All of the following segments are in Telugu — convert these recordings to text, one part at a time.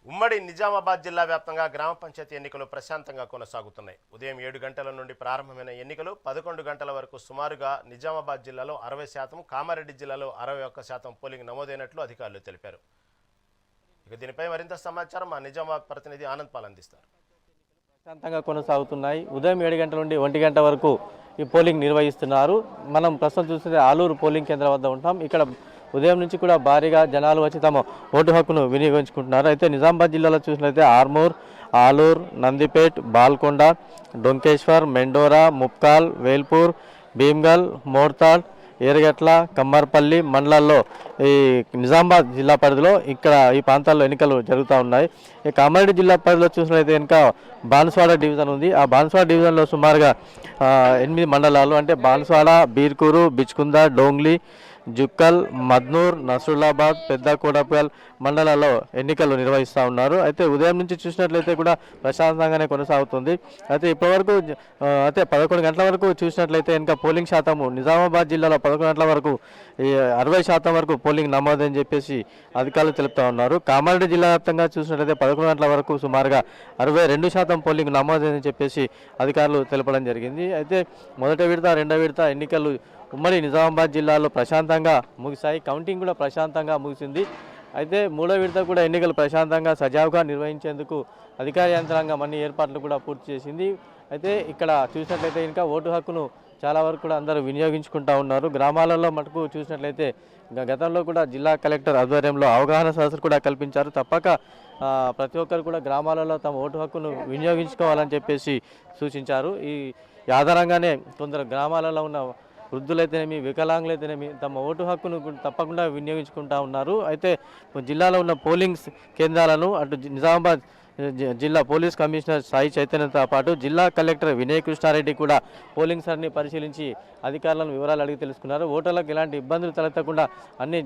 ఉమ్మడి నిజామాబాద్ జిల్లా వ్యాప్తంగా గ్రామ పంచాయతీ ఎన్నికలు ప్రశాంతంగా కొనసాగుతున్నాయి. ఉదయం 7 గంటల నుండి ప్రారంభమైన ఎన్నికలు 11 గంటల వరకు సుమారుగా నిజామాబాద్ జిల్లాలో 60%, కామారెడ్డి జిల్లాలో 61% పోలింగ్ నమోదైనట్లు అధికారులు తెలిపారు. ఇక దీనిపై మరింత సమాచారం మా నిజామాబాద్ ప్రతినిధి ఆనంద్ పాల్ అందిస్తారు. ప్రశాంతంగా కొనసాగుతున్నాయి. ఉదయం 7 గంటల నుండి 1 గంట వరకు ఈ పోలింగ్ నిర్వహిస్తున్నారు. మనం ప్రస్తుతం చూస్తే ఆలూరు పోలింగ్ కేంద్రం వద్ద ఉంటాం. ఇక్కడ ఉదయం నుంచి కూడా భారీగా జనాలు వచ్చి తమ ఓటు హక్కును వినియోగించుకుంటున్నారు. అయితే నిజామాబాద్ జిల్లాలో చూసినట్లయితే ఆర్మూర్, ఆలూరు, నందిపేట్, బాల్కొండ, డొంకేశ్వర్, మెండోరా, ముప్కాల్, వేల్పూర్, భీమ్గల్, మోర్తాడ్, ఏరగట్ల, కమ్మర్పల్లి మండలాల్లో ఈ నిజామాబాద్ జిల్లా పరిధిలో ఇక్కడ ఈ ప్రాంతాల్లో ఎన్నికలు జరుగుతూ ఉన్నాయి. ఈ కామారెడ్డి జిల్లా పరిధిలో చూసినట్లయితే ఇంకా బాన్స్వాడ డివిజన్ ఉంది. ఆ బాన్స్వాడ డివిజన్లో సుమారుగా 8 మండలాలు అంటే బాన్స్వాడ, బీర్కూరు, బిచ్కుంద, డోంగ్లీ, జుక్కల్, మద్నూర్, నసరులాబాద్, పెద్ద కోడపల్ మండలాల్లో ఎన్నికలు నిర్వహిస్తూ ఉన్నారు. అయితే ఉదయం నుంచి చూసినట్లయితే కూడా ప్రశాంతంగానే కొనసాగుతుంది. అయితే ఇప్పటివరకు అయితే 11 గంటల వరకు చూసినట్లయితే ఇంకా పోలింగ్ శాతము నిజామాబాద్ జిల్లాలో 11 గంటల వరకు 60% వరకు పోలింగ్ నమోదని చెప్పేసి అధికారులు తెలుపుతూ ఉన్నారు. కామారెడ్డి జిల్లా వ్యాప్తంగా చూసినట్లయితే 11 గంటల వరకు సుమారుగా 62% పోలింగ్ నమోదని చెప్పేసి అధికారులు తెలపడం జరిగింది. అయితే మొదటి విడత, రెండో విడత ఎన్నికలు ఉమ్మడి నిజామాబాద్ జిల్లాలో ప్రశాంతంగా ముగిశాయి. కౌంటింగ్ కూడా ప్రశాంతంగా ముగిసింది. అయితే మూడో విడత కూడా ఎన్నికలు ప్రశాంతంగా సజావుగా నిర్వహించేందుకు అధికార యంత్రాంగం అన్ని ఏర్పాట్లు కూడా పూర్తి చేసింది. అయితే ఇక్కడ చూసినట్లయితే ఇంకా ఓటు హక్కును చాలా వరకు కూడా అందరూ వినియోగించుకుంటూ ఉన్నారు. గ్రామాలలో మటుకు చూసినట్లయితే గతంలో కూడా జిల్లా కలెక్టర్ ఆధ్వర్యంలో అవగాహన సదస్సులు కూడా కల్పించారు. తప్పక ప్రతి ఒక్కరు కూడా గ్రామాలలో తమ ఓటు హక్కును వినియోగించుకోవాలని చెప్పేసి సూచించారు. ఈ ఆధారంగానే కొందరు గ్రామాలలో ఉన్న వృద్ధులైతేనేమి, వికలాంగులైతేనేమి తమ ఓటు హక్కును తప్పకుండా వినియోగించుకుంటూ ఉన్నారు. అయితే జిల్లాలో ఉన్న పోలింగ్ కేంద్రాలను అటు నిజామాబాద్ జిల్లా పోలీస్ కమిషనర్ సాయి చైతన్యతో పాటు జిల్లా కలెక్టర్ వినయ్ కృష్ణారెడ్డి కూడా పోలింగ్ సరళిని పరిశీలించి అధికారులను వివరాలు అడిగి తెలుసుకున్నారు. ఓటర్లకు ఎలాంటి ఇబ్బందులు తలెత్తకుండా అన్ని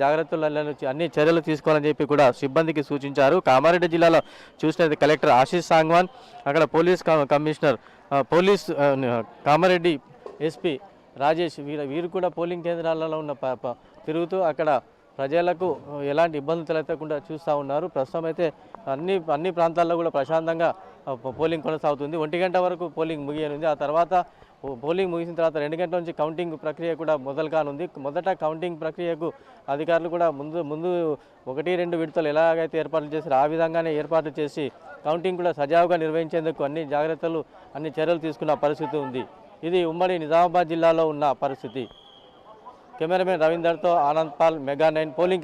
జాగ్రత్తలు అన్ని చర్యలు తీసుకోవాలని చెప్పి కూడా సిబ్బందికి సూచించారు. కామారెడ్డి జిల్లాలో చూసినట్లయితే కలెక్టర్ ఆశీష్ సాంగ్వాన్, అక్కడ police commissioner Kamareddy SP Rajesh వీరు కూడా పోలింగ్ కేంద్రాలలో ఉన్న తిరుగుతూ అక్కడ ప్రజలకు ఎలాంటి ఇబ్బందులు తలెత్తకుండా చూస్తూ ఉన్నారు. ప్రస్తుతం అయితే అన్ని ప్రాంతాల్లో కూడా ప్రశాంతంగా పోలింగ్ కొనసాగుతుంది. 1 గంట వరకు పోలింగ్ ముగియనుంది. ఆ తర్వాత పోలింగ్ ముగిసిన తర్వాత 2 గంటల నుంచి కౌంటింగ్ ప్రక్రియ కూడా మొదలు కానుంది. మొదట కౌంటింగ్ ప్రక్రియకు అధికారులు కూడా ముందు 1-2 విడతలు ఎలాగైతే ఏర్పాట్లు చేశారో ఆ విధంగానే ఏర్పాట్లు చేసి కౌంటింగ్ కూడా సజావుగా నిర్వహించేందుకు అన్ని జాగ్రత్తలు, అన్ని చర్యలు తీసుకున్న పరిస్థితి ఉంది. ఇది ఉమ్మడి నిజామాబాద్ జిల్లాలో ఉన్న పరిస్థితి. కెమెరామెన్ రవీందర్తో ఆనంద్ పాల్, మెగా 9 పోలింగ్.